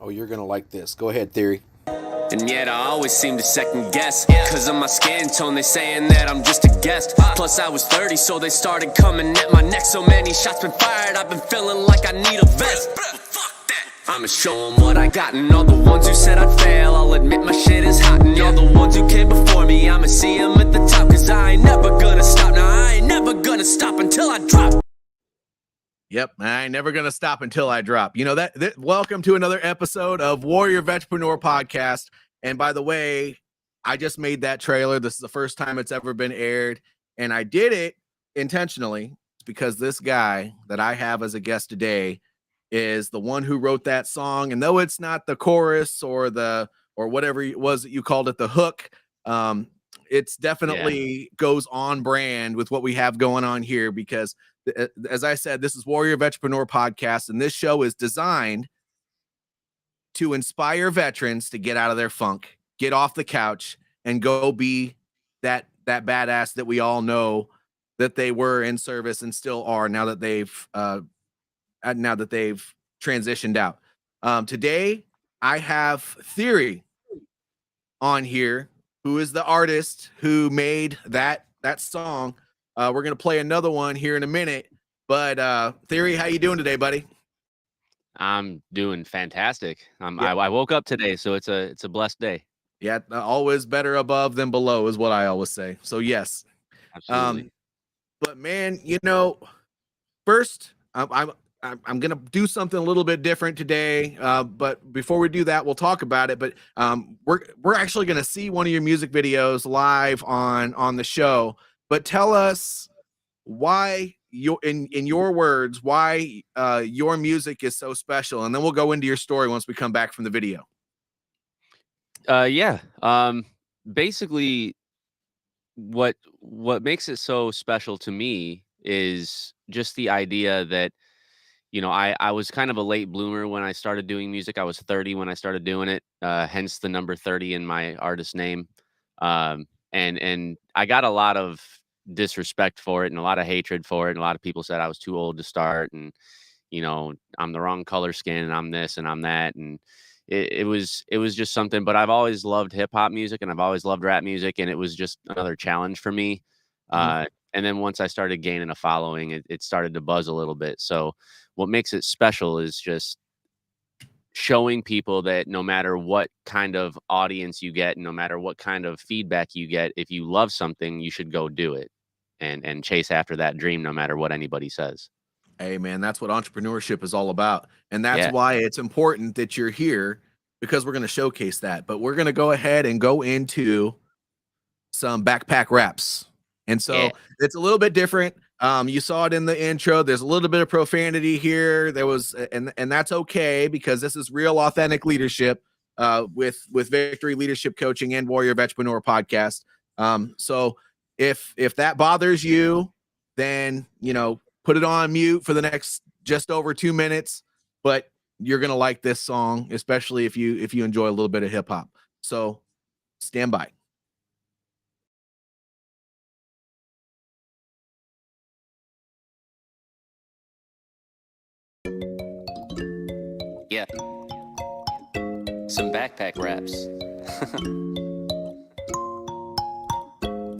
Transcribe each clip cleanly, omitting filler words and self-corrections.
Oh, you're going to like this. Go ahead, Theory. And yet I always seem to second guess, cause of my skin tone, they saying that I'm just a guest. Plus I was 30, so they started coming at my neck. So many shots been fired, I've been feeling like I need a vest. I'ma show them what I got, and all the ones who said I'd fail, I'll admit my shit is hot. And all the ones who came before me, I'ma see them at the top. Cause I ain't never gonna stop, now I ain't never gonna stop until I drop. Yep, I ain't never gonna stop until I drop. You know that. Welcome to another episode of Warrior Vetrepreneur Podcast. And by the way, I just made that trailer. This is the first time it's ever been aired, and I did it intentionally because this guy that I have as a guest today is the one who wrote that song. And though it's not the chorus or whatever it was that you called it, the hook, it's definitely goes on brand with what we have going on here because, as I said, this is Warrior Vetrepreneur Podcast, and this show is designed to inspire veterans to get out of their funk, get off the couch, and go be that badass that we all know that they were in service and still are now that they've transitioned out. Today, I have Th30ry's on here, who is the artist who made that song. We're gonna play another one here in a minute, but Th30ry's, how you doing today, buddy? I'm doing fantastic. I woke up today, so it's a blessed day. Yeah, always better above than below is what I always say. So yes, absolutely. But man, you know, first I'm gonna do something a little bit different today. But before we do that, we'll talk about it. But we're actually gonna see one of your music videos live on the show. But tell us why in your words, why your music is so special, and then we'll go into your story once we come back from the video. Basically, what makes it so special to me is just the idea that, you know, I was kind of a late bloomer when I started doing music. I was 30 when I started doing it, hence the number 30 in my artist name. And I got a lot of disrespect for it and a lot of hatred for it, and a lot of people said I was too old to start, and you know, I'm the wrong color skin, and I'm this and I'm that, and it was just something. But I've always loved hip-hop music, and I've always loved rap music, and it was just another challenge for me. And then once I started gaining a following, it started to buzz a little bit. So what makes it special is just showing people that no matter what kind of audience you get, no matter what kind of feedback you get, if you love something, you should go do it and chase after that dream, no matter what anybody says. Hey man, that's what entrepreneurship is all about. And that's why it's important that you're here, because we're going to showcase that. But we're going to go ahead and go into some backpack raps. And so it's a little bit different. You saw it in the intro. There's a little bit of profanity here. There was, and that's okay, because this is real authentic leadership with Victory Leadership Coaching and Warrior Vetrepreneur Podcast. So if that bothers you, then, you know, put it on mute for the next just over 2 minutes, but you're going to like this song, especially if you enjoy a little bit of hip hop. So stand by. Yeah. Some backpack raps.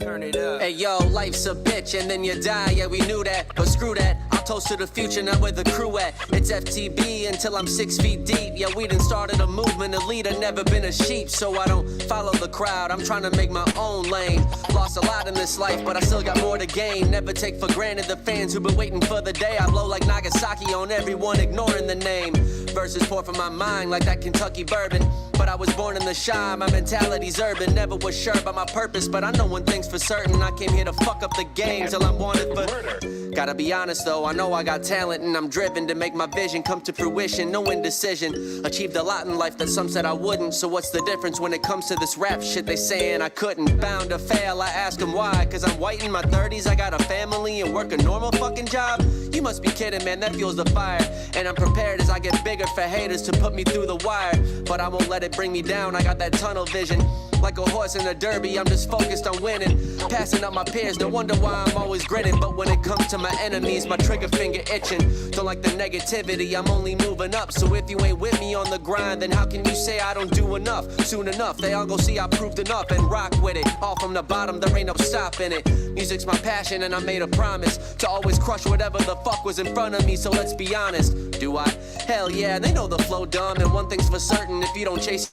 Turn it up. Hey yo, life's a bitch and then you die, yeah we knew that, but screw that. I'll toast to the future, not where the crew at. It's FTB until I'm 6 feet deep. Yeah, we done started a movement, a leader, never been a sheep. So I don't follow the crowd, I'm trying to make my own lane. Lost a lot in this life, but I still got more to gain. Never take for granted the fans who've been waiting for the day I blow like Nagasaki on everyone, ignoring the name. Verses pour from my mind like that Kentucky bourbon. But I was born in the shy, my mentality's urban. Never was sure about my purpose, but I know one thing's for certain. I came here to fuck up the game till I'm wanted for murder. Gotta be honest though, I know I got talent and I'm driven to make my vision come to fruition. No indecision, achieved a lot in life that some said I wouldn't. So what's the difference when it comes to this rap shit they saying I couldn't? Bound to fail, I ask them why. Cause I'm white in my 30s, I got a family and work a normal fucking job. You must be kidding, man, that fuels the fire. And I'm prepared as I get bigger for haters to put me through the wire. But I won't let it bring me down, I got that tunnel vision. Like a horse in a derby, I'm just focused on winning. Passing up my peers, no wonder why I'm always grinning. But when it comes to my enemies, my trigger finger itching. Don't like the negativity, I'm only moving up. So if you ain't with me on the grind, then how can you say I don't do enough? Soon enough, they all go see I proved enough and rock with it. All from the bottom, there ain't no stopping it. Music's my passion and I made a promise to always crush whatever the fuck was in front of me. So let's be honest, do I? Hell yeah, they know the flow dumb. And one thing's for certain, if you don't chase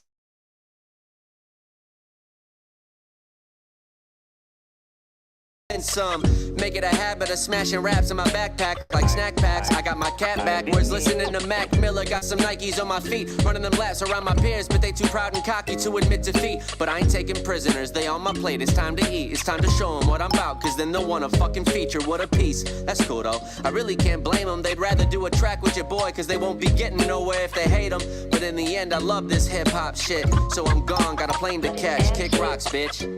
and some, make it a habit of smashing raps in my backpack like snack packs. I got my cat backwards, listening to Mac Miller. Got some Nikes on my feet, running them laps around my peers, but they too proud and cocky to admit defeat. But I ain't taking prisoners, they on my plate. It's time to eat, it's time to show them what I'm about, cause then they'll want a fucking feature. What a piece, that's cool though. I really can't blame them, they'd rather do a track with your boy, cause they won't be getting nowhere if they hate them. But in the end, I love this hip hop shit, so I'm gone, got a plane to catch. Kick rocks, bitch.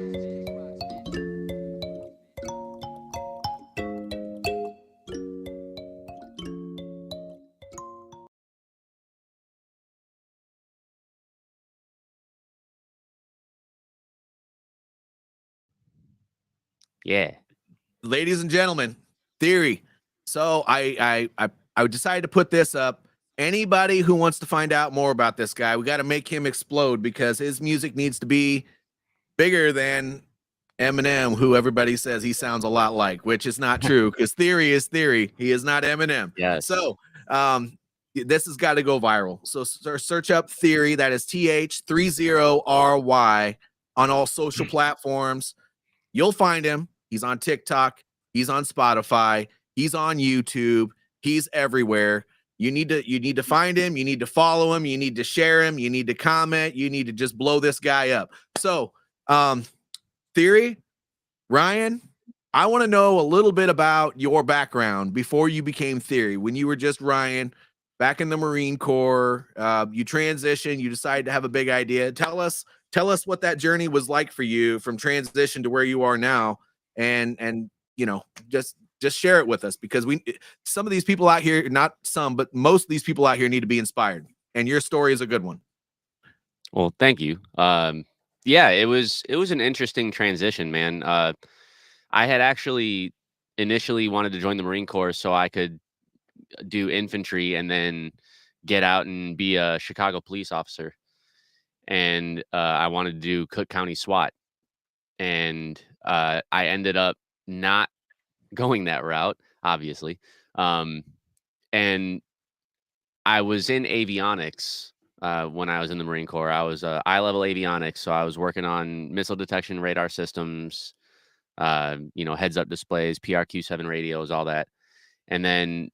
Yeah. Ladies and gentlemen, Theory. So I decided to put this up. Anybody who wants to find out more about this guy, we got to make him explode because his music needs to be bigger than Eminem, who everybody says he sounds a lot like, which is not true because Theory is Theory. He is not Eminem. Yes. So this has got to go viral. So search up Theory. That is Th30ry's on all social platforms. You'll find him. He's on TikTok. He's on Spotify. He's on YouTube. He's everywhere. You need to find him. You need to follow him. You need to share him. You need to comment. You need to just blow this guy up. So, Theory, Ryan, I want to know a little bit about your background before you became Theory. When you were just Ryan, back in the Marine Corps, you transitioned. You decided to have a big idea. Tell us what that journey was like for you from transition to where you are now, and you know, just share it with us because some of these people out here, not some, but most of these people out here need to be inspired, and your story is a good one. Well, thank you. Yeah, it was an interesting transition, man. I had actually initially wanted to join the Marine Corps so I could do infantry and then get out and be a Chicago police officer. And I wanted to do Cook County SWAT. And I ended up not going that route, obviously. And I was in avionics when I was in the Marine Corps. I was eye-level avionics, so I was working on missile detection radar systems, heads-up displays, PRQ-7 radios, all that. And then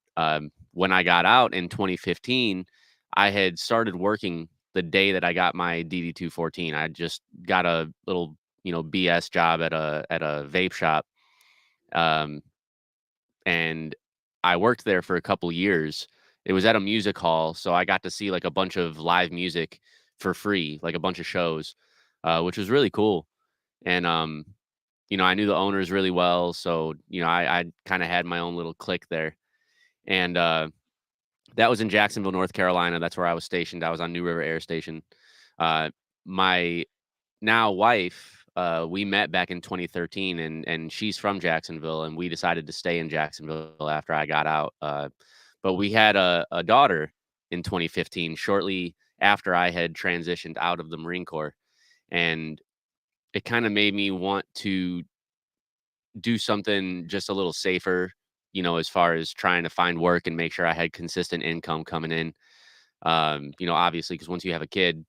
when I got out in 2015, I had started working the day that I got my DD-214. I just got a little, BS job at a vape shop. And I worked there for a couple years. It was at a music hall, so I got to see like a bunch of live music for free, like a bunch of shows, which was really cool. And I knew the owners really well, so I kind of had my own little clique there. And that was in Jacksonville, North Carolina. That's where I was stationed. I was on New River Air Station. My now wife, we met back in 2013, and she's from Jacksonville, and we decided to stay in Jacksonville after I got out. But we had a daughter in 2015, shortly after I had transitioned out of the Marine Corps. And it kind of made me want to do something just a little safer, as far as trying to find work and make sure I had consistent income coming in. Obviously, because once you have a kid,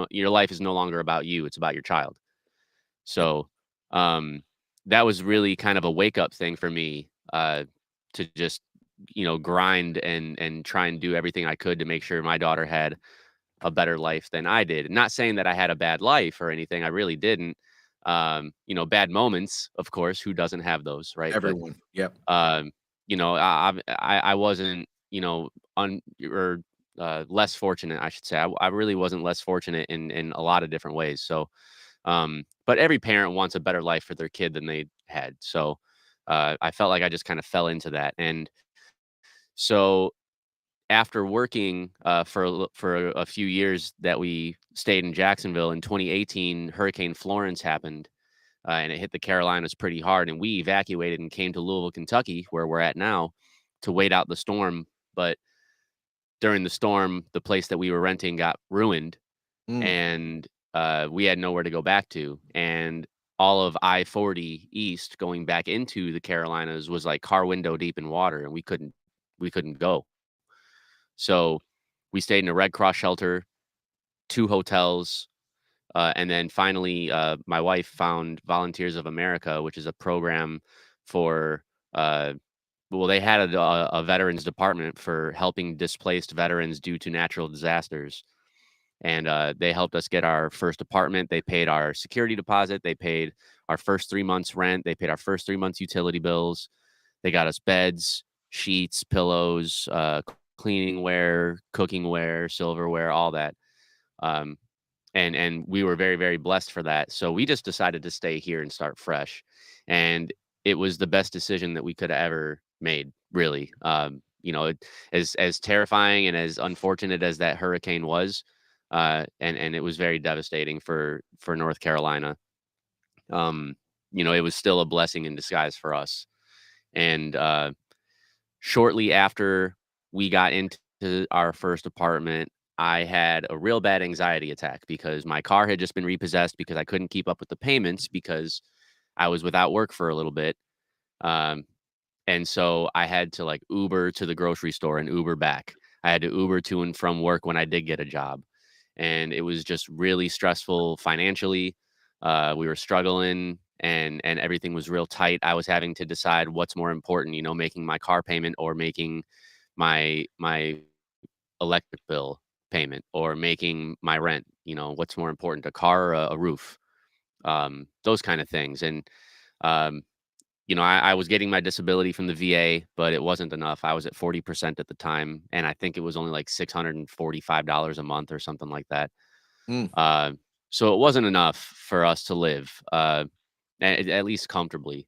your life is no longer about you, it's about your child. So that was really kind of a wake up thing for me, to just, grind and try and do everything I could to make sure my daughter had a better life than I did. Not saying that I had a bad life or anything. I really didn't. Bad moments, of course, who doesn't have those, right? Everyone. Yep. I wasn't, less fortunate, I should say. I really wasn't less fortunate in a lot of different ways. So, but every parent wants a better life for their kid than they had. So, I felt like I just kind of fell into that. And so after working for a few years that we stayed in Jacksonville, in 2018, Hurricane Florence happened, and it hit the Carolinas pretty hard. And we evacuated and came to Louisville, Kentucky, where we're at now, to wait out the storm. But during the storm, the place that we were renting got ruined, and we had nowhere to go back to. And all of I-40 East going back into the Carolinas was like car window deep in water, and we couldn't go. So we stayed in a Red Cross shelter, 2 hotels, and then finally, my wife found Volunteers of America, which is a program for, well, they had a veterans department for helping displaced veterans due to natural disasters. And they helped us get our first apartment. They paid our security deposit. They paid our first 3 months rent. They paid our first 3 months utility bills. They got us beds, sheets, pillows, cleaning ware, cooking ware, silverware, all that. And we were very, very blessed for that. So we just decided to stay here and start fresh. And it was the best decision that we could have ever made, really. As terrifying and as unfortunate as that hurricane was, and it was very devastating for North Carolina. It was still a blessing in disguise for us. And shortly after we got into our first apartment, I had a real bad anxiety attack because my car had just been repossessed because I couldn't keep up with the payments because I was without work for a little bit. And so I had to like Uber to the grocery store and Uber back. I had to Uber to and from work when I did get a job. And it was just really stressful financially. We were struggling and everything was real tight. I was having to decide what's more important, making my car payment or making my electric bill payment or making my rent. What's more important, a car or a roof? Those kind of things. And I was getting my disability from the VA, but it wasn't enough. I was at 40% at the time, and I think it was only like $645 a month or something like that. So it wasn't enough for us to live, at least comfortably.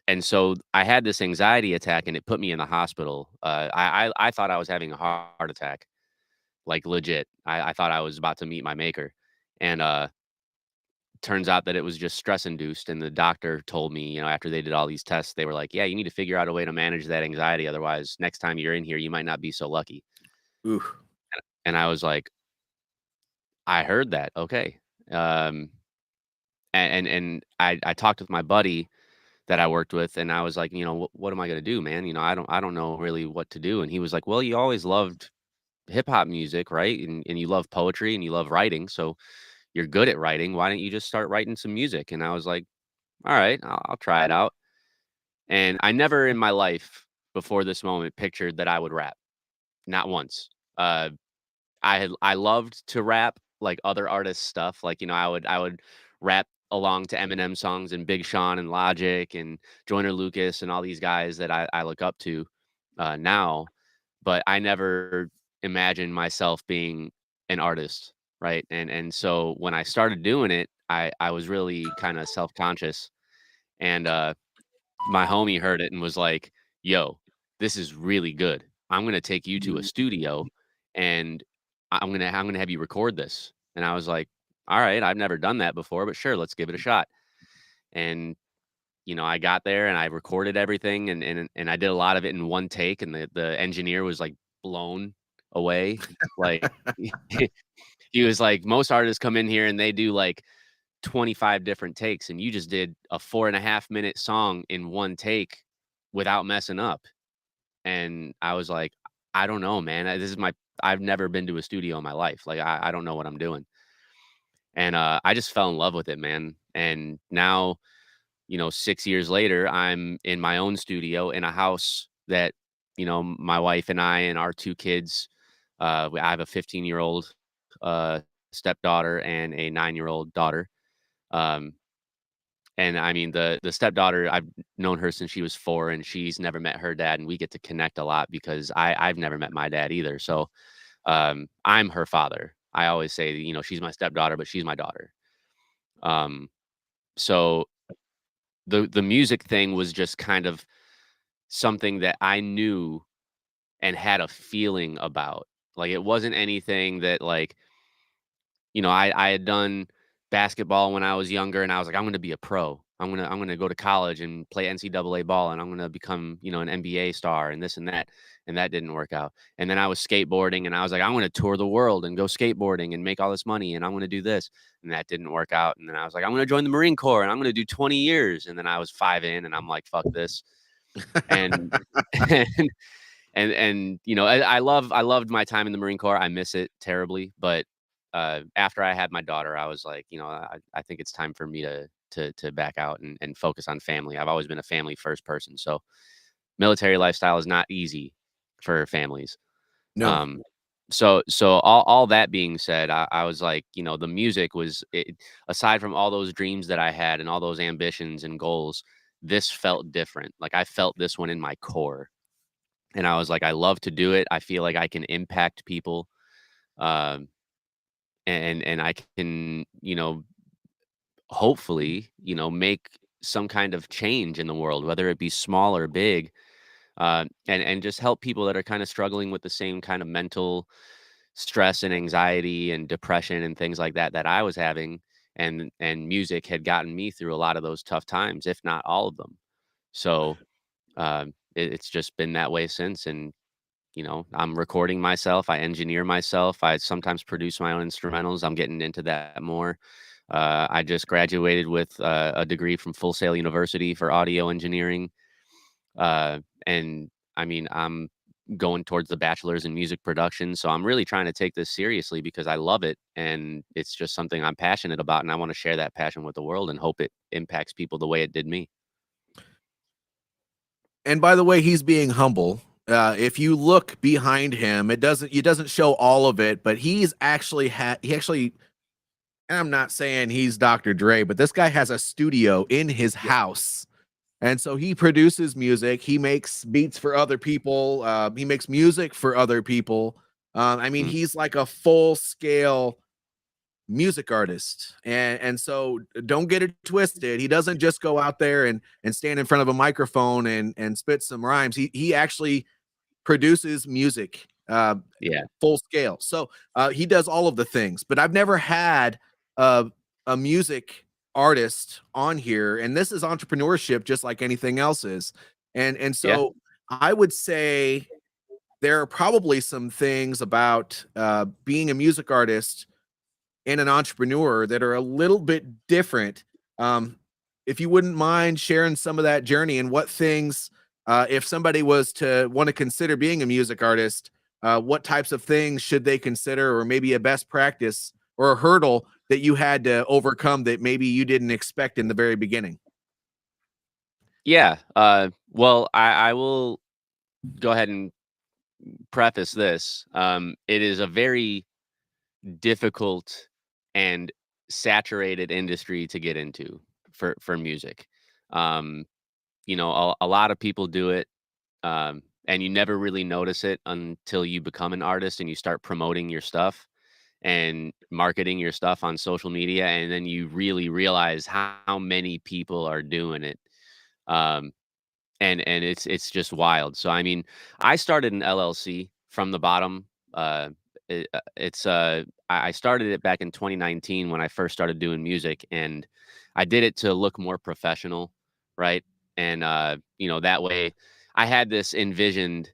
And so I had this anxiety attack, and it put me in the hospital. I thought I was having a heart attack, like legit. I thought I was about to meet my maker, and turns out that it was just stress induced. And the doctor told me, after they did all these tests, they were like, yeah, you need to figure out a way to manage that anxiety. Otherwise, next time you're in here, you might not be so lucky. Ooh. And I was like, I heard that. Okay. And I talked with my buddy that I worked with, and I was like, what am I going to do, man? I don't know really what to do. And he was like, well, you always loved hip hop music, right? And you love poetry and you love writing. So you're good at writing. Why don't you just start writing some music? And I was like, all right, I'll try it out. And I never in my life before this moment pictured that I would rap. Not once. I loved to rap like other artists' stuff. Like, I would rap along to Eminem songs and Big Sean and Logic and Joyner Lucas and all these guys that I look up to now. But I never imagined myself being an artist. Right. And so when I started doing it, I was really kind of self-conscious. And my homie heard it and was like, yo, this is really good. I'm gonna take you to a studio and I'm gonna have you record this. And I was like, all right, I've never done that before, but sure, let's give it a shot. And I got there and I recorded everything and I did a lot of it in one take, and the engineer was like blown away. Like he was like, most artists come in here and they do like 25 different takes, and you just did a 4.5-minute song in one take without messing up. And I was like, I don't know, man. I've never been to a studio in my life. Like, I don't know what I'm doing. And I just fell in love with it, man. And now, 6 years later, I'm in my own studio in a house that, my wife and I and our 2 kids, I have a 15-year-old stepdaughter and a 9-year-old daughter. And I mean, the stepdaughter, I've known her since she was 4, and she's never met her dad, and we get to connect a lot because I've never met my dad either. So I'm her father. I always say, she's my stepdaughter, but she's my daughter. So the music thing was just kind of something that I knew and had a feeling about. Like, it wasn't anything that, like, I had done basketball when I was younger, and I was like, I'm going to be a pro. I'm going to go to college and play NCAA ball, and I'm going to become, an NBA star and this and that. And that didn't work out. And then I was skateboarding, and I was like, I'm going to tour the world and go skateboarding and make all this money, and I'm going to do this. And that didn't work out. And then I was like, I'm going to join the Marine Corps, and I'm going to do 20 years. And then I was 5 in, and I'm like, fuck this. And and I loved my time in the Marine Corps. I miss it terribly, but after I had my daughter, I was like, I think it's time for me to back out and focus on family. I've always been a family first person, so military lifestyle is not easy for families. No. So all that being said, I was like, the music was aside from all those dreams that I had and all those ambitions and goals, this felt different. Like, I felt this one in my core. And I was like, I love to do it. I feel like I can impact people. Um, and I can, hopefully, make some kind of change in the world, whether it be small or big, and just help people that are kind of struggling with the same kind of mental stress and anxiety and depression and things like that I was having. And music had gotten me through a lot of those tough times, if not all of them. So it's just been that way since. And I'm recording myself. I engineer myself. I sometimes produce my own instrumentals. I'm getting into that more. I just graduated with a degree from Full Sail University for audio engineering. And I mean, I'm going towards the bachelor's in music production. So I'm really trying to take this seriously because I love it. And it's just something I'm passionate about. And I want to share that passion with the world and hope it impacts people the way it did me. And by the way, he's being humble. If you look behind him, it doesn't show all of it, but he actually, and I'm not saying he's Dr. Dre, but this guy has a studio in his house. And so he produces music. He makes beats for other people. He makes music for other people. He's like a full scale music artist. And so don't get it twisted. He doesn't just go out there and stand in front of a microphone and spit some rhymes. He actually produces music full scale. So he does all of the things, but I've never had a music artist on here, and this is entrepreneurship just like anything else is. And so I would say there are probably some things about being a music artist and an entrepreneur that are a little bit different. If you wouldn't mind sharing some of that journey and what things, if somebody was to want to consider being a music artist, what types of things should they consider, or maybe a best practice or a hurdle that you had to overcome that maybe you didn't expect in the very beginning? Yeah. Well, I will go ahead and preface this. It is a very difficult and saturated industry to get into for music. A lot of people do it, and you never really notice it until you become an artist and you start promoting your stuff and marketing your stuff on social media, and then you really realize how many people are doing it. And it's just wild. So I mean, I started an LLC from the bottom. I started it back in 2019 when I first started doing music, and I did it to look more professional, right? And that way I had this envisioned,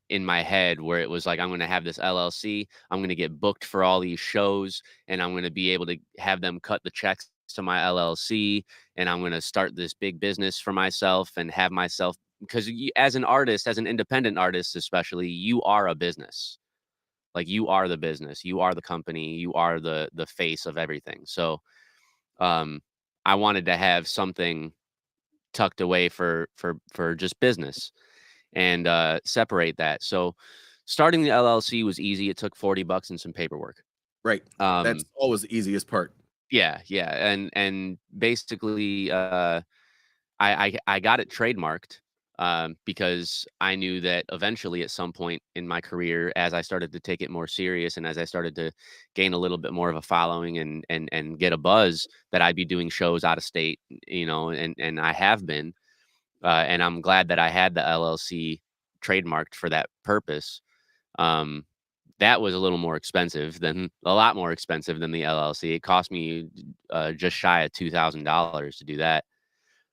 in my head where it was like, I'm going to have this LLC, I'm going to get booked for all these shows, and I'm going to be able to have them cut the checks to my LLC, and I'm going to start this big business for myself and have myself, because as an artist, as an independent artist especially, you are a business. Like, you are the business, you are the company, you are the face of everything. So I wanted to have something tucked away for just business, and separate that. So starting the LLC was easy. It took $40 and some paperwork. Right. That's always the easiest part. Yeah. And basically I got it trademarked because I knew that eventually at some point in my career, as I started to take it more serious and as I started to gain a little bit more of a following and get a buzz, that I'd be doing shows out of state, and I have been. And I'm glad that I had the LLC trademarked for that purpose. That was a lot more expensive than the LLC. It cost me just shy of $2,000 to do that.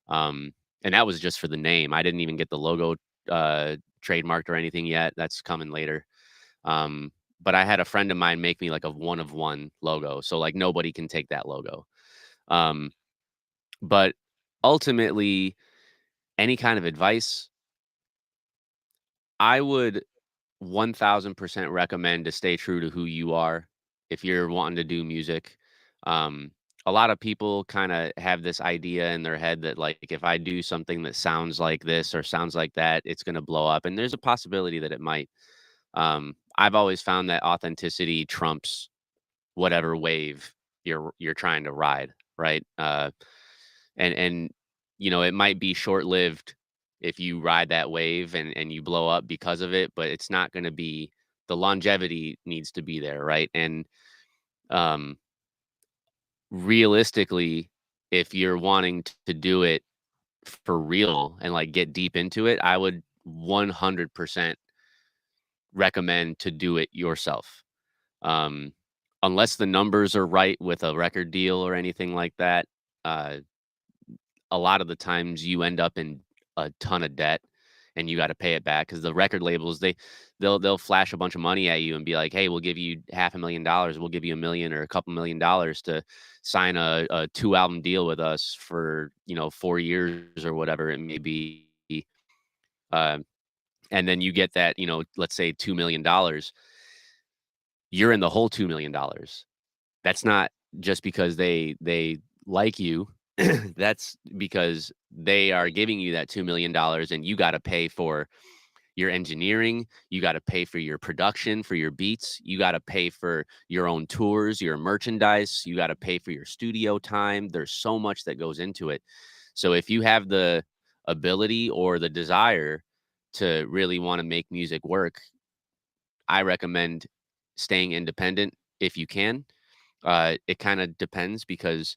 And that was just for the name. I didn't even get the logo trademarked or anything yet. That's coming later. But I had a friend of mine make me like a one of one logo. So like nobody can take that logo. But ultimately, any kind of advice, I would 1000% recommend to stay true to who you are if you're wanting to do music. A lot of people kind of have this idea in their head that like if I do something that sounds like this or sounds like that, it's going to blow up, and there's a possibility that it might. I've always found that authenticity trumps whatever wave you're trying to ride, right? And you know, it might be short-lived if you ride that wave and you blow up because of it, but it's not going to be, the longevity needs to be there, right? And um realistically, if you're wanting to do it for real and like get deep into it, I would 100% recommend to do it yourself. Um, Unless the numbers are right with a record deal or anything like that, uh, a lot of the times you end up in a ton of debt and you got to pay it back because the record labels, they'll flash a bunch of money at you and be like, hey, we'll give you $500,000, we'll give you $1 million or a couple $1 million to sign a 2-album deal with us for, you know, 4 years or whatever it may be. uh, and then you get that, you know, let's say $2 million, you're in the whole $2 million. That's not just because they like you. That's because they are giving you that $2 million and you got to pay for your engineering. You got to pay for your production, for your beats. You got to pay for your own tours, your merchandise. You got to pay for your studio time. There's so much that goes into it. So if you have the ability or the desire to really want to make music work, I recommend staying independent if you can. It kind of depends because,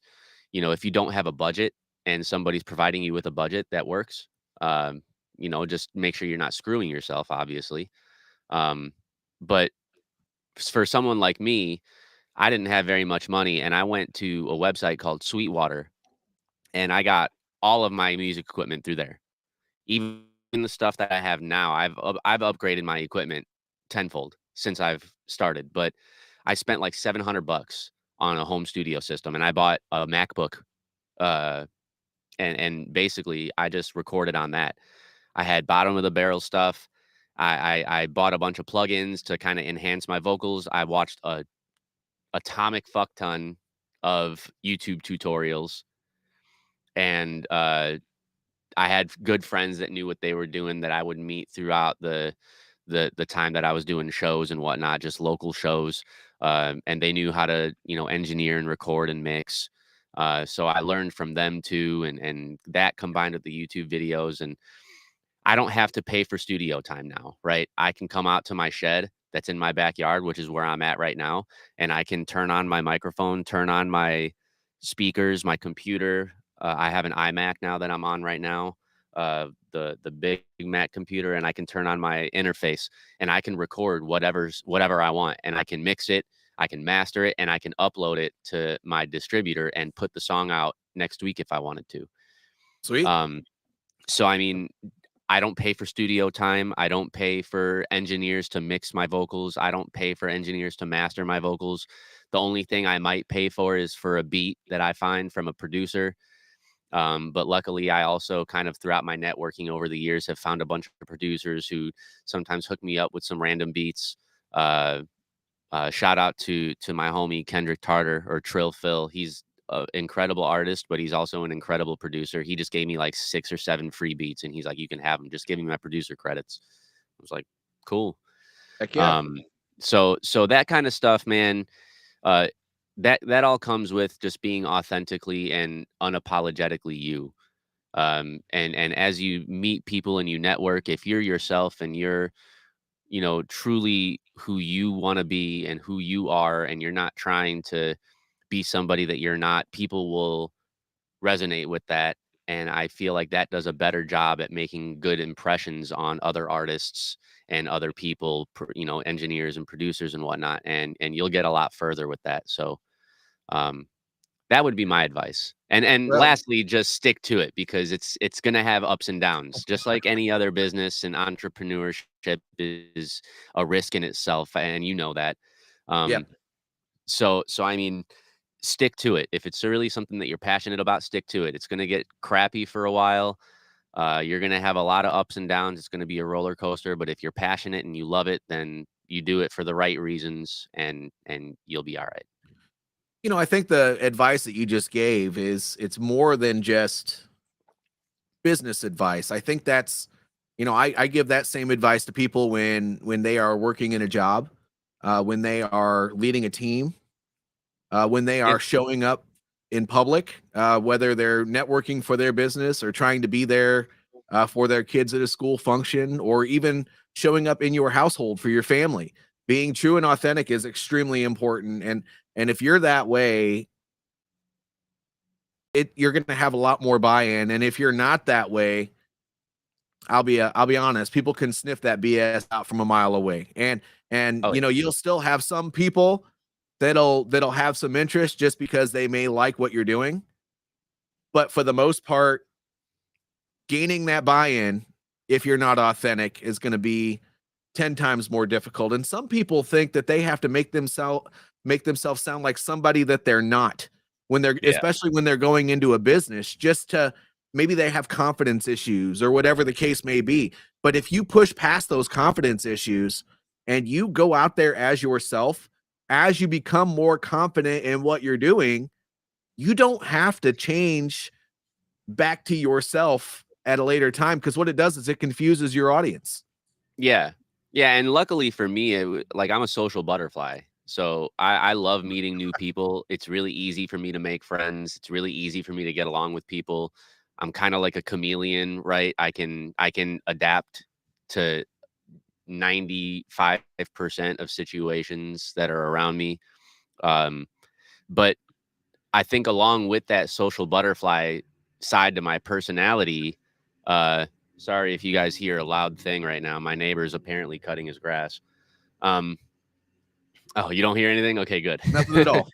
you know, if you don't have a budget and somebody's providing you with a budget that works, you know, just make sure you're not screwing yourself, obviously. But for someone like me, I didn't have very much money, and I went to a website called Sweetwater, and I got all of my music equipment through there. Even the stuff that I have now, I've upgraded my equipment tenfold since I've started. But I spent like $700 on a home studio system, and I bought a MacBook, uh, and basically I just recorded on that. I had bottom of the barrel stuff. I bought a bunch of plugins to kind of enhance my vocals. I watched a atomic fuck ton of YouTube tutorials, and I had good friends that knew what they were doing that I would meet throughout the time that I was doing shows and whatnot, just local shows. And they knew how to, you know, engineer and record and mix. So I learned from them too, and that combined with the YouTube videos, and I don't have to pay for studio time now, right? I can come out to my shed that's in my backyard, which is where I'm at right now, and I can turn on my microphone, turn on my speakers, my computer. I have an iMac now that I'm on right now, the big Mac computer, and I can turn on my interface and I can record whatever I want, and I can mix it, I can master it, and I can upload it to my distributor and put the song out next week if I wanted to. Sweet. So I mean, I don't pay for studio time. I don't pay for engineers to mix my vocals. I don't pay for engineers to master my vocals. The only thing I might pay for is for a beat that I find from a producer. But luckily, I also kind of throughout my networking over the years have found a bunch of producers who sometimes hook me up with some random beats. Shout out to my homie Kendrick Tartar, or Trill Phil. He's an incredible artist, but he's also an incredible producer. He just gave me like 6 or 7 free beats, and he's like, "You can have them. Just give me my producer credits." I was like, "Cool." Heck yeah. So that kind of stuff, man. Uh, that all comes with just being authentically and unapologetically you. And as you meet people and you network, if you're yourself and you're, you know, truly who you want to be and who you are, and you're not trying to be somebody that you're not, people will resonate with that. And I feel like that does a better job at making good impressions on other artists and other people, you know, engineers and producers and whatnot. And you'll get a lot further with that. So um, that would be my advice. And Well, lastly, just stick to it, because it's going to have ups and downs, just like any other business. And entrepreneurship is a risk in itself, and you know that. yeah. Um, so I mean, stick to it. If it's really something that you're passionate about, stick to it. It's going to get crappy for a while. You're going to have a lot of ups and downs. It's going to be a roller coaster. But if you're passionate and you love it, then you do it for the right reasons, and you'll be all right. You know, I think the advice that you just gave it's more than just business advice. I think that's, you know, I give that same advice to people when they are working in a job, when they are leading a team, when they Yeah. are showing up in public, whether they're networking for their business or trying to be there for their kids at a school function, or even showing up in your household for your family. Being true and authentic is extremely important. And if you're that way, you're going to have a lot more buy-in. And if you're not that way, I'll be honest, people can sniff that BS out from a mile away. And Oh, you know, you'll still have some people that'll have some interest just because they may like what you're doing. But for the most part, gaining that buy-in, if you're not authentic, is going to be 10 times more difficult. And some people think that they have to make themselves sound like somebody that they're not, when they're, yeah. especially when they're going into a business, just to, maybe they have confidence issues or whatever the case may be. But if you push past those confidence issues and you go out there as yourself, as you become more confident in what you're doing, you don't have to change back to yourself at a later time, because what it does is it confuses your audience. Yeah. Yeah. And luckily for me, like, I'm a social butterfly. So I love meeting new people. It's really easy for me to make friends. It's really easy for me to get along with people. I'm kind of like a chameleon, right? I can adapt to 95% of situations that are around me. Um, but I think along with that social butterfly side to my personality, sorry if you guys hear a loud thing right now. My neighbor is apparently cutting his grass. Oh, you don't hear anything? Okay, good. Nothing at all.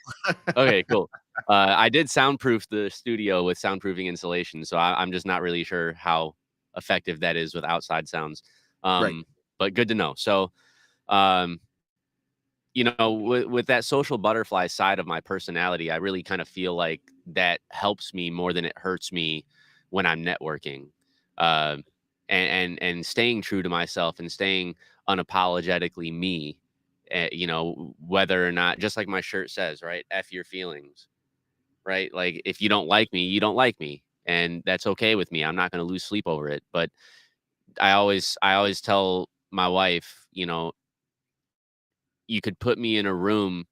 Okay, cool. I did soundproof the studio with soundproofing insulation, so I'm just not really sure how effective that is with outside sounds. Right. But good to know. So, um, you know, with that social butterfly side of my personality, I really kind of feel like that helps me more than it hurts me when I'm networking. Um, and staying true to myself and staying unapologetically me. You know, whether or not, just like my shirt says, right? F your feelings, right? Like, if you don't like me, you don't like me, and that's okay with me. I'm not going to lose sleep over it. But I always tell my wife, you know, you could put me in a room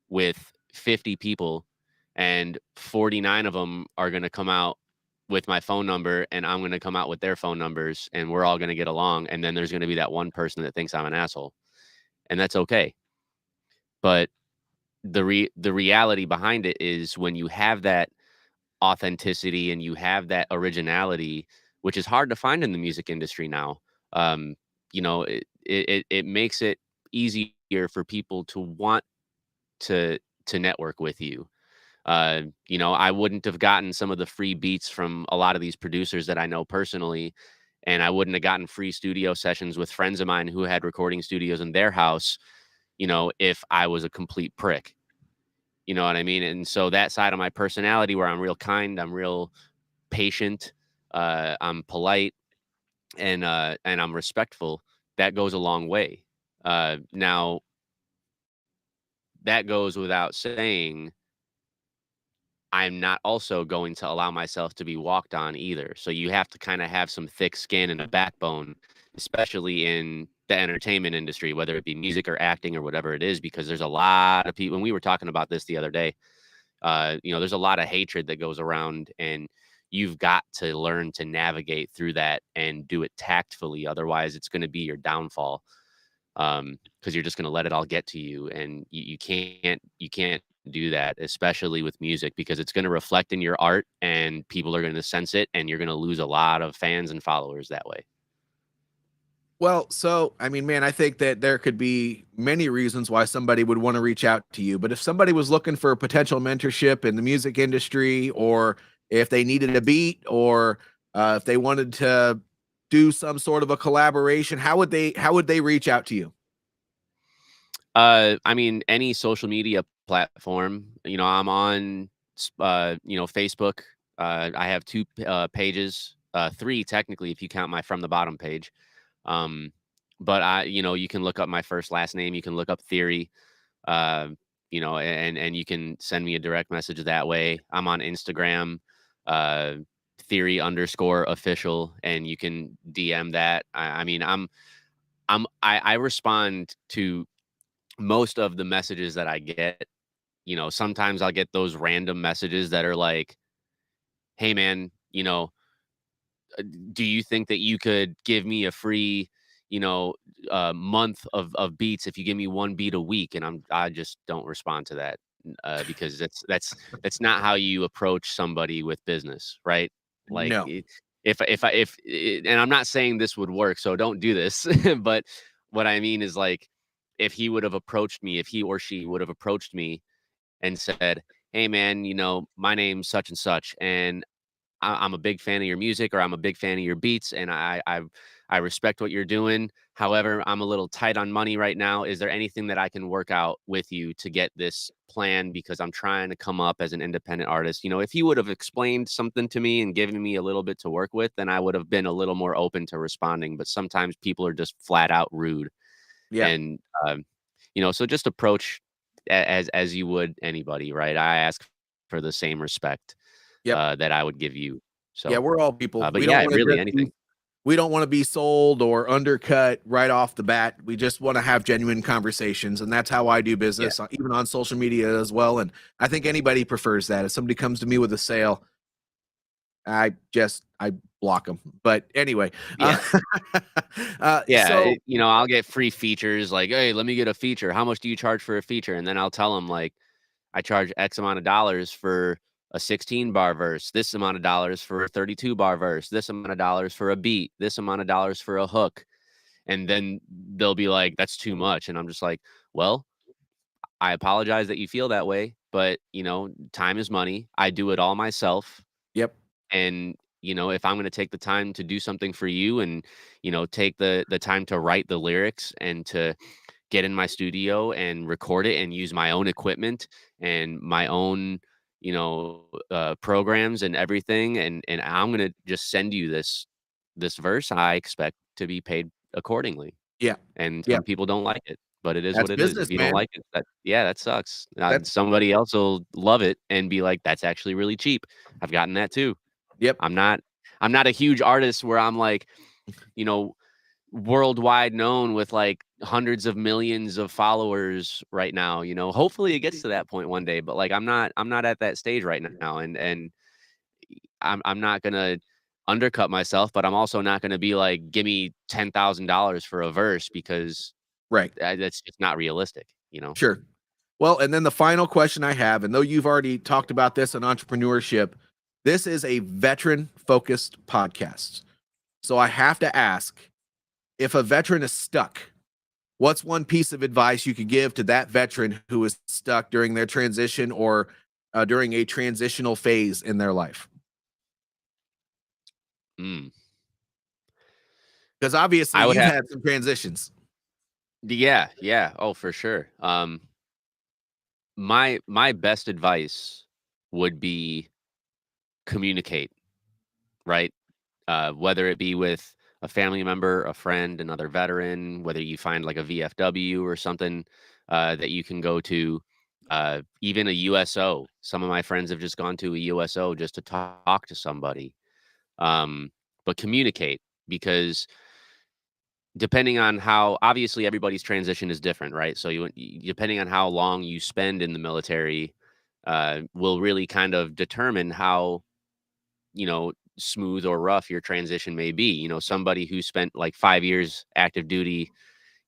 with 50 people, and 49 of them are going to come out with my phone number, and I'm going to come out with their phone numbers, and we're all going to get along. And then there's going to be that one person that thinks I'm an asshole, and that's okay. But the reality behind it is, when you have that authenticity and you have that originality, which is hard to find in the music industry now, um, you know, it makes it easier for people to want to network with you. You know, I wouldn't have gotten some of the free beats from a lot of these producers that I know personally, and I wouldn't have gotten free studio sessions with friends of mine who had recording studios in their house, you know, if I was a complete prick. You know what I mean? And so that side of my personality, where I'm real kind, I'm real patient, I'm polite, and I'm respectful, that goes a long way. Now, that goes without saying, I'm not also going to allow myself to be walked on either. So you have to kind of have some thick skin and a backbone, especially in the entertainment industry, whether it be music or acting or whatever it is, because there's a lot of people. And we were talking about this the other day. You know, there's a lot of hatred that goes around, and you've got to learn to navigate through that and do it tactfully. Otherwise, it's going to be your downfall, because you're just going to let it all get to you, and you can't do that, especially with music, because it's going to reflect in your art and people are going to sense it, and you're going to lose a lot of fans and followers that way. Well, so, I mean, man, I think that there could be many reasons why somebody would want to reach out to you. But if somebody was looking for potential mentorship in the music industry, or if they needed a beat, or if they wanted to do some sort of a collaboration, how would they reach out to you? I mean, any social media platform, I'm on, Facebook. I have two pages, three technically, if you count my From the Bottom page. But you can look up my first last name. You can look up Theory, and you can send me a direct message that way. I'm on Instagram, Theory_official, and you can DM that. I respond to most of the messages that I get. Sometimes I'll get those random messages that are like, "Hey man, do you think that you could give me a free, month of beats if you give me one beat a week?" And I just don't respond to that, because that's not how you approach somebody with business, right? Like, No. and I'm not saying this would work, so don't do this. But what I mean is, like, if he or she would have approached me and said, "Hey man, my name's such and such, and I'm a big fan of your music, or I'm a big fan of your beats, and I respect what you're doing. However, I'm a little tight on money right now. Is there anything that I can work out with you to get this plan? Because I'm trying to come up as an independent artist." If you would have explained something to me and given me a little bit to work with, then I would have been a little more open to responding. But sometimes people are just flat out rude. Yeah. And, so just approach as you would anybody, right? I ask for the same respect Yep. that I would give you. So, Yeah, we're all people. but We yeah, don't want really to anything. we don't want to be sold or undercut right off the bat. We just want to have genuine conversations, and that's how I do business, even on social media as well. And I think anybody prefers that. If somebody comes to me with a sale, I block them. But anyway, Yeah. Yeah, So I'll get free features, like, "Hey, let me get a feature. How much do you charge for a feature?" And then I'll tell them, like, I charge X amount of dollars for a 16-bar verse, this amount of dollars for a 32-bar verse, this amount of dollars for a beat, this amount of dollars for a hook. And then they'll be like, "That's too much." And I'm just like, "Well, I apologize that you feel that way, but time is money. I do it all myself. yep, And if I'm going to take the time to do something for you, and take the time to write the lyrics, and to get in my studio and record it, and use my own equipment and my own programs and everything, and I'm going to just send you this verse, I expect to be paid accordingly." yeah, And yeah. some people don't like it, but it is That's what it is. business, If you don't man. like it, that sucks. That's Somebody else will love it and be like, "That's actually really cheap." I've gotten that too. yep, I'm not a huge artist where I'm like, you know, worldwide known with like hundreds of millions of followers right now. Hopefully it gets to that point one day, but like I'm not at that stage right now, and I'm not gonna undercut myself, but I'm also not gonna be like, "Give me $10,000 for a verse," because right. that's just not realistic. Sure. Well, and then the final question I have, and though you've already talked about this in entrepreneurship, this is a veteran-focused podcast. So I have to ask, if a veteran is stuck, what's one piece of advice you could give to that veteran who is stuck during their transition, or during a transitional phase in their life? Mm. Because obviously I would you've have, had some transitions. yeah. Oh, for sure. My best advice would be communicate, right? Whether it be with a family member, a friend, another veteran, whether you find like a VFW or something that you can go to, even a USO. Some of my friends have just gone to a USO just to talk to somebody. But communicate, because depending on how, obviously everybody's transition is different, right? So depending on how long you spend in the military, will really kind of determine how smooth or rough your transition may be. Somebody who spent like 5 years active duty,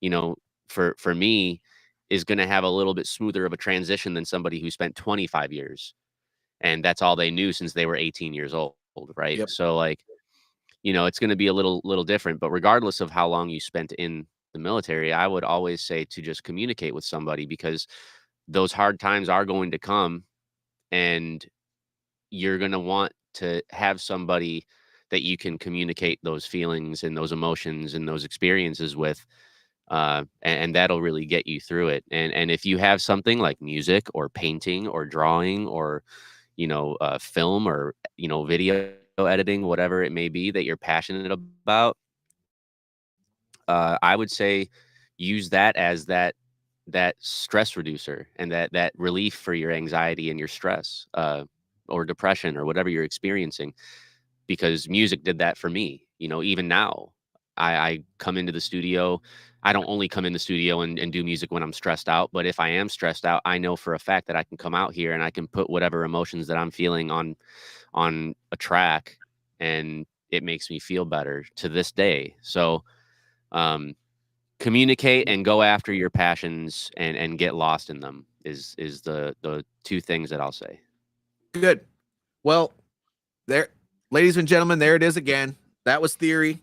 you know for me, is going to have a little bit smoother of a transition than somebody who spent 25 years and that's all they knew since they were 18 years old, right? Yep. So like, it's going to be a little different, but regardless of how long you spent in the military, I would always say to just communicate with somebody, because those hard times are going to come, and you're going to want to have somebody that you can communicate those feelings and those emotions and those experiences with. And that'll really get you through it. And if you have something like music or painting or drawing or, film or, video editing, whatever it may be that you're passionate about, I would say use that as that stress reducer and that relief for your anxiety and your stress, or depression or whatever you're experiencing, because music did that for me. Even now, I come into the studio. I don't only come in the studio and do music when I'm stressed out, but if I am stressed out, I know for a fact that I can come out here and I can put whatever emotions that I'm feeling on a track, and it makes me feel better to this day. So, communicate and go after your passions and get lost in them is the two things that I'll say. Good. Well, there, ladies and gentlemen, there it is again. That was Theory.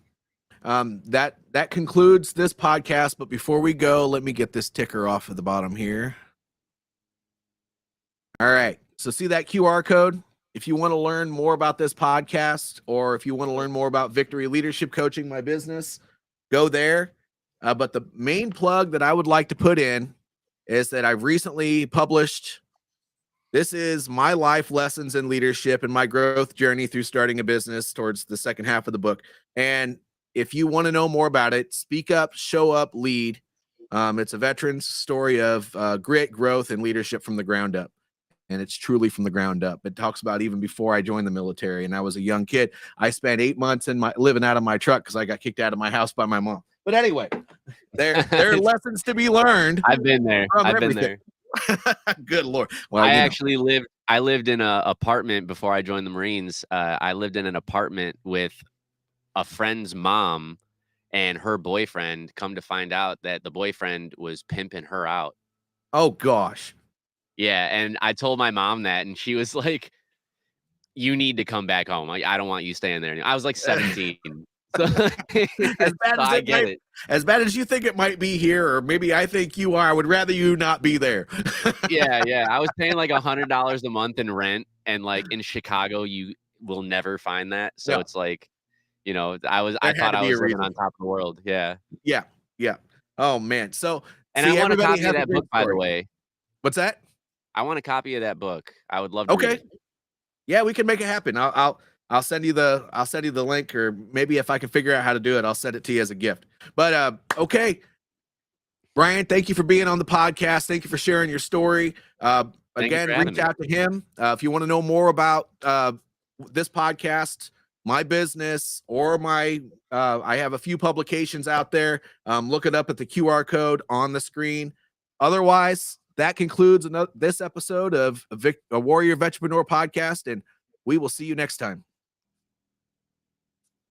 That concludes this podcast. But before we go, let me get this ticker off of the bottom here. All right. So see that QR code? If you want to learn more about this podcast, or if you want to learn more about Victory Leadership Coaching, my business, go there. But the main plug that I would like to put in is that I've recently published, this is my life lessons in leadership and my growth journey through starting a business, towards the second half of the book. And if you want to know more about it, Speak Up, Show Up, Lead. It's a veteran's story of grit, growth, and leadership from the ground up. And it's truly from the ground up. It talks about even before I joined the military and I was a young kid. I spent 8 months living out of my truck because I got kicked out of my house by my mom. But anyway, there are lessons to be learned. I've been there. Been there. Good Lord. Well, I lived in an apartment before I joined the Marines. I lived in an apartment with a friend's mom and her boyfriend. Come to find out that the boyfriend was pimping her out. Oh gosh. Yeah, and I told my mom that, and she was like, "You need to come back home. Like, I don't want you staying there." I was like 17. So, as bad as you think it might be here, or maybe I think you are, I would rather you not be there. Yeah. I was paying like $100 a month in rent, and like in Chicago, you will never find that. So it's like, I thought I was living on top of the world. Yeah. Oh man. So, and I want a copy of that book, by the way. What's that? I want a copy of that book. I would love to read it. Yeah, we can make it happen. I'll send you the link, or maybe if I can figure out how to do it, I'll send it to you as a gift. But okay, Ryan, thank you for being on the podcast. Thank you for sharing your story. Again, reach out to him if you want to know more about this podcast, my business, or my. I have a few publications out there. Look it up at the QR code on the screen. Otherwise, that concludes this episode of a Warrior Vetrepreneur Podcast, and we will see you next time.